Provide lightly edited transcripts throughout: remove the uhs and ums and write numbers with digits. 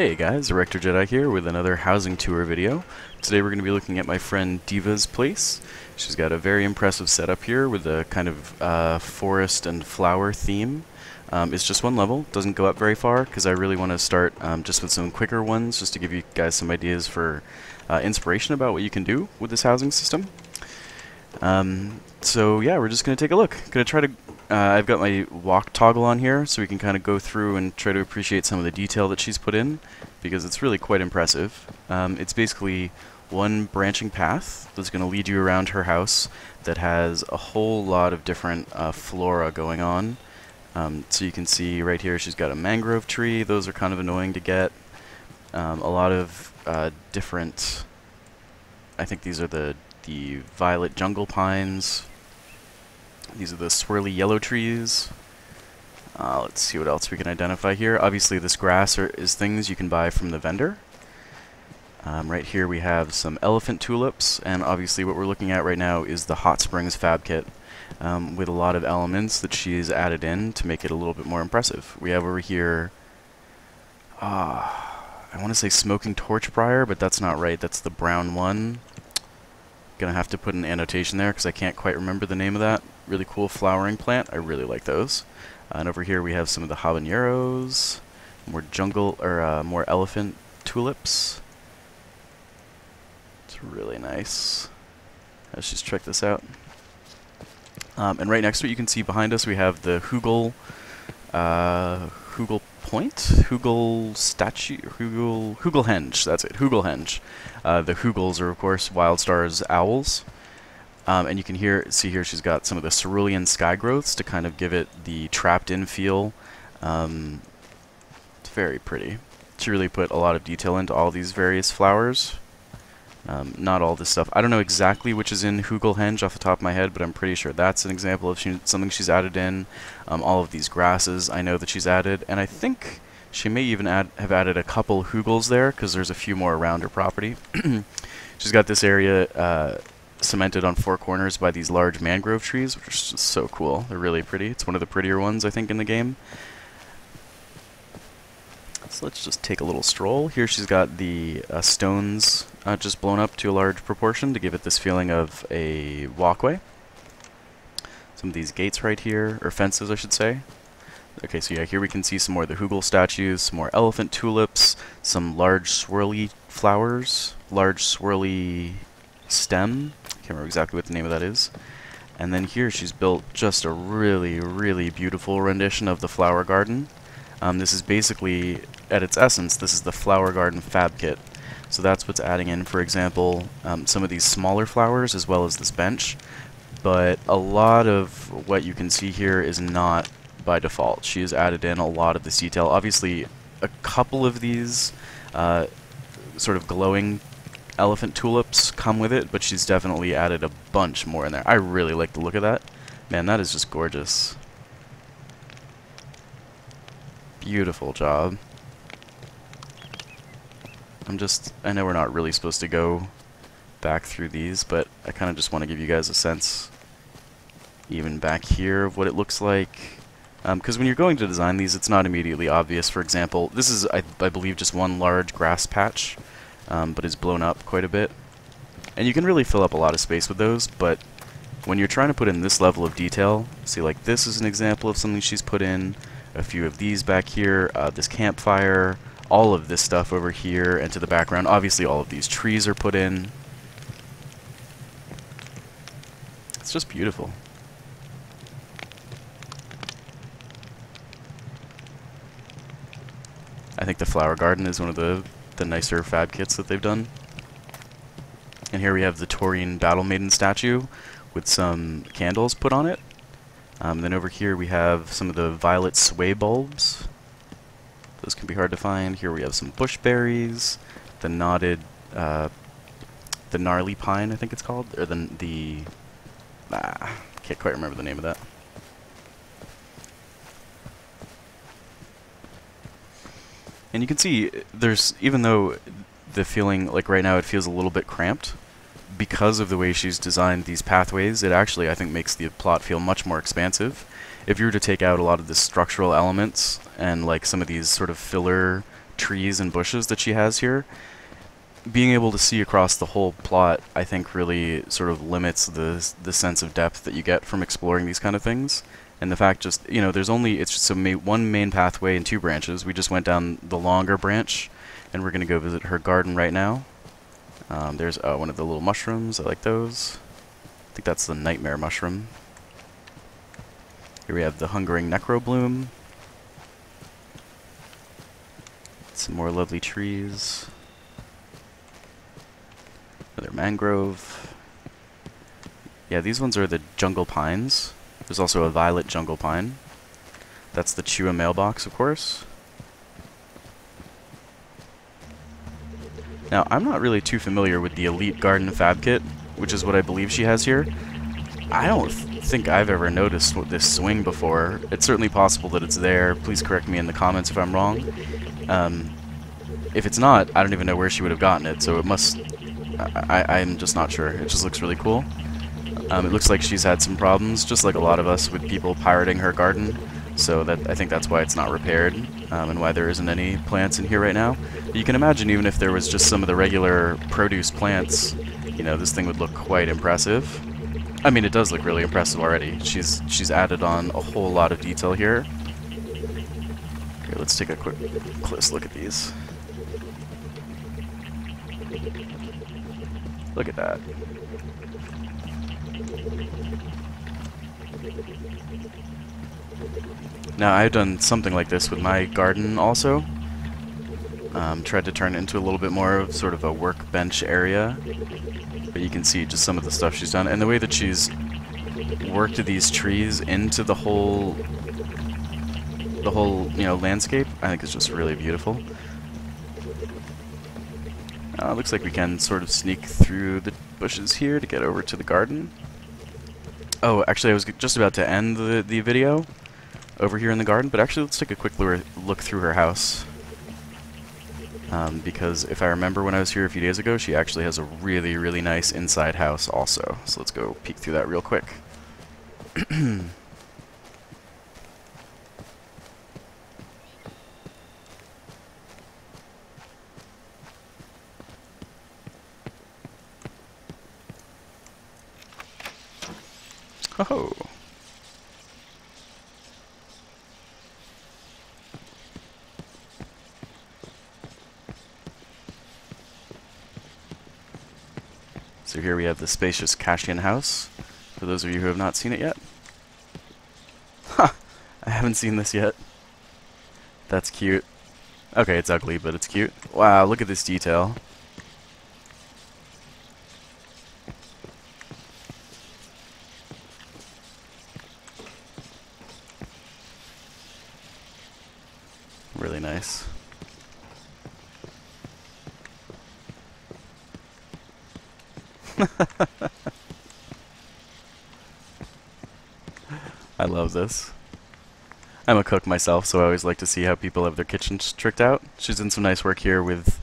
Hey guys, Director Jedi here with another housing tour video. Today we're going to be looking at my friend Diva's place. She's got a very impressive setup here with a kind of forest and flower theme. It's just one level, doesn't go up very far because I really want to start just with some quicker ones just to give you guys some ideas for inspiration about what you can do with this housing system. So yeah, we're just going to take a look. Going to try to I've got my walk toggle on here so we can kind of go through and try to appreciate some of the detail that she's put in because it's really quite impressive. It's basically one branching path that's going to lead you around her house that has a whole lot of different flora going on. So you can see right here she's got a mangrove tree. Those are kind of annoying to get. A lot of different, I think these are the violet jungle pines. These are the swirly yellow trees. Let's see what else we can identify here. Obviously this grass is things you can buy from the vendor. Right here we have some elephant tulips, and obviously what we're looking at right now is the Hot Springs Fab Kit with a lot of elements that she's added in to make it a little bit more impressive. We have over here, I want to say smoking torch briar, but that's not right. That's the brown one. Gonna have to put an annotation there because I can't quite remember the name of that. Really cool flowering plant. I really like those. And over here we have some of the habaneros, more jungle or more elephant tulips. It's really nice. Let's just check this out. And right next to it, you can see behind us we have the Hoogle Henge. That's it, Hoogle Henge. The Hoogles are, of course, Wildstar's owls. And you can see here she's got some of the cerulean sky growths to kind of give it the trapped-in feel. It's very pretty. She really put a lot of detail into all these various flowers. Not all this stuff. I don't know exactly which is in Hoogle Henge off the top of my head, but I'm pretty sure that's an example of something she's added in. All of these grasses I know that she's added, and I think she may even have added a couple Hoogles there, because there's a few more around her property. She's got this area cemented on four corners by these large mangrove trees, which is just so cool. They're really pretty. It's one of the prettier ones, I think, in the game. So let's just take a little stroll. Here she's got the stones just blown up to a large proportion to give it this feeling of a walkway. Some of these gates right here, or fences I should say. Okay, so yeah, here we can see some more of the Hoogle statues, some more elephant tulips, some large swirly flowers, large swirly stem. I can't remember exactly what the name of that is. And then here she's built just a really, really beautiful rendition of the flower garden. This is basically, at its essence, this is the flower garden fab kit. So that's what's adding in, for example, some of these smaller flowers as well as this bench. But a lot of what you can see here is not by default. She has added in a lot of this detail. Obviously, a couple of these sort of glowing elephant tulips come with it, but she's definitely added a bunch more in there. I really like the look of that. Man, that is just gorgeous. Beautiful job. I know we're not really supposed to go back through these, but I kind of just want to give you guys a sense, even back here, of what it looks like. Because when you're going to design these, it's not immediately obvious. For example, this is, I believe, just one large grass patch, but is blown up quite a bit. And you can really fill up a lot of space with those, but when you're trying to put in this level of detail, see, like this is an example of something she's put in. A few of these back here, this campfire, all of this stuff over here and to the background. Obviously all of these trees are put in. It's just beautiful. I think the flower garden is one of the nicer fab kits that they've done. And here we have the Taurine Battle Maiden statue with some candles put on it. Then over here we have some of the violet sway bulbs. Those can be hard to find. Here we have some bush berries, the knotted, the gnarly pine, I think it's called, or can't quite remember the name of that. And you can see there's, even though the feeling, like right now it feels a little bit cramped, because of the way she's designed these pathways, it actually, I think, makes the plot feel much more expansive. If you were to take out a lot of the structural elements and like some of these sort of filler trees and bushes that she has here, being able to see across the whole plot, I think really sort of limits the sense of depth that you get from exploring these kind of things. And the fact just, you know, it's just one main pathway and 2 branches. We just went down the longer branch, and we're going to go visit her garden right now. There's one of the little mushrooms. I like those. I think that's the nightmare mushroom. Here we have the hungering necro bloom. Some more lovely trees. Another mangrove. Yeah, these ones are the jungle pines. There's also a violet jungle pine. That's the Chua mailbox, of course. Now, I'm not really too familiar with the Elite Garden Fab Kit, which is what I believe she has here. I don't think I've ever noticed this swing before. It's certainly possible that it's there. Please correct me in the comments if I'm wrong. If it's not, I don't even know where she would have gotten it, so it must... I'm just not sure. It just looks really cool. It looks like she's had some problems, just like a lot of us, with people pirating her garden. So I think that's why it's not repaired, and why there isn't any plants in here right now. But you can imagine even if there was just some of the regular produce plants, you know, this thing would look quite impressive. I mean, it does look really impressive already. She's added on a whole lot of detail here. Here, let's take a close look at these. Look at that. Now, I've done something like this with my garden also. Tried to turn it into a little bit more of sort of a workbench area. But you can see just some of the stuff she's done. And the way that she's worked these trees into the whole you know, landscape, I think is just really beautiful. Looks like we can sort of sneak through the bushes here to get over to the garden. Oh, actually, I was just about to end the video over here in the garden, but actually let's take a quick look through her house. Because if I remember when I was here a few days ago, she actually has a really, really nice inside house also. So let's go peek through that real quick. Oh. So here we have the spacious Cassian house, for those of you who have not seen it yet. Ha! I haven't seen this yet. That's cute. Okay, it's ugly, but it's cute. Wow, look at this detail. Really nice. I love this. I'm a cook myself, so I always like to see how people have their kitchens tricked out. She's done some nice work here with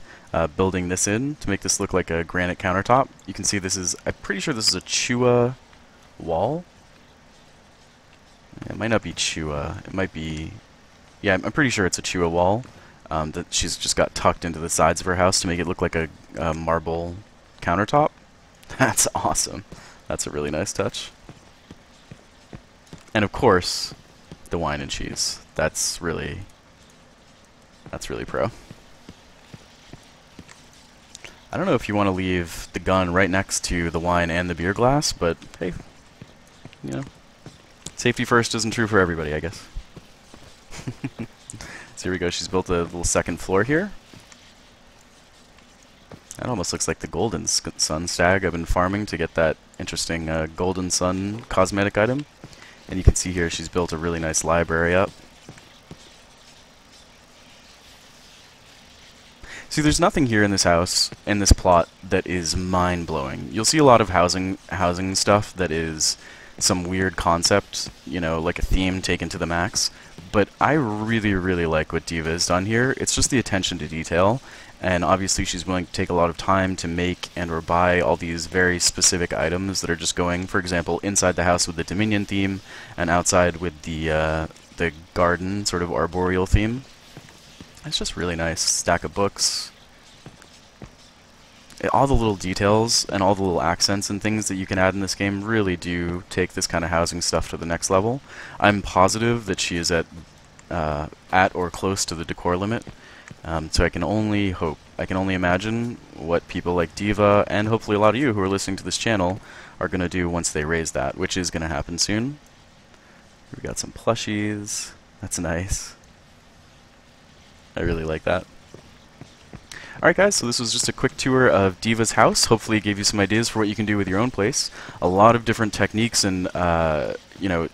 building this in to make this look like a granite countertop. You can see this is, I'm pretty sure this is a Chua wall. It might not be Chua. It might be, yeah, I'm pretty sure it's a Chua wall that she's just got tucked into the sides of her house to make it look like a marble countertop. That's awesome. That's a really nice touch. And of course, the wine and cheese. That's really pro. I don't know if you want to leave the gun right next to the wine and the beer glass, but hey, you know, safety first isn't true for everybody, I guess. So here we go. She's built a little second floor here. That almost looks like the golden sun stag I've been farming to get that interesting golden sun cosmetic item. And you can see here she's built a really nice library up. See, there's nothing here in this house, in this plot, that is mind-blowing. You'll see a lot of housing stuff that is some weird concept, you know, like a theme taken to the max. But I really, really like what Diva has done here. It's just the attention to detail. And obviously she's willing to take a lot of time to make and or buy all these very specific items that are just going, for example, inside the house with the Dominion theme, and outside with the garden sort of arboreal theme. It's just really nice. Stack of books. All the little details and all the little accents and things that you can add in this game really do take this kind of housing stuff to the next level. I'm positive that she is at or close to the decor limit, so I can only hope, I can only imagine what people like Diva and hopefully a lot of you who are listening to this channel are going to do once they raise that, which is going to happen soon. We got some plushies. That's nice. I really like that. Alright guys, so this was just a quick tour of Diva's house. Hopefully it gave you some ideas for what you can do with your own place. A lot of different techniques and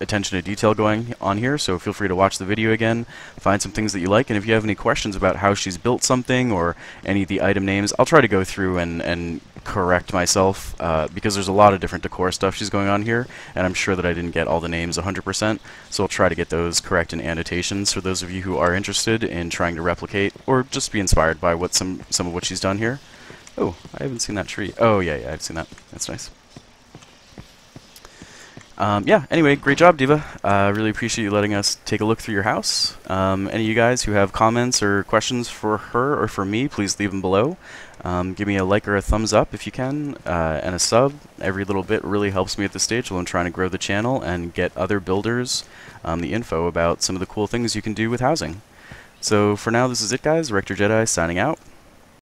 attention to detail going on here, so feel free to watch the video again, find some things that you like, and if you have any questions about how she's built something or any of the item names, I'll try to go through and correct myself, because there's a lot of different decor stuff she's going on here, and I'm sure that I didn't get all the names 100%, so I'll try to get those correct in annotations for those of you who are interested in trying to replicate or just be inspired by what some of what she's done here. Oh, I haven't seen that tree. Oh, yeah, I've seen that. That's nice. Yeah, anyway, great job, Diva. Really appreciate you letting us take a look through your house. Any of you guys who have comments or questions for her or for me, please leave them below. Give me a like or a thumbs up if you can, and a sub. Every little bit really helps me at this stage while I'm trying to grow the channel and get other builders the info about some of the cool things you can do with housing. So for now, this is it, guys. Rector Jedi signing out.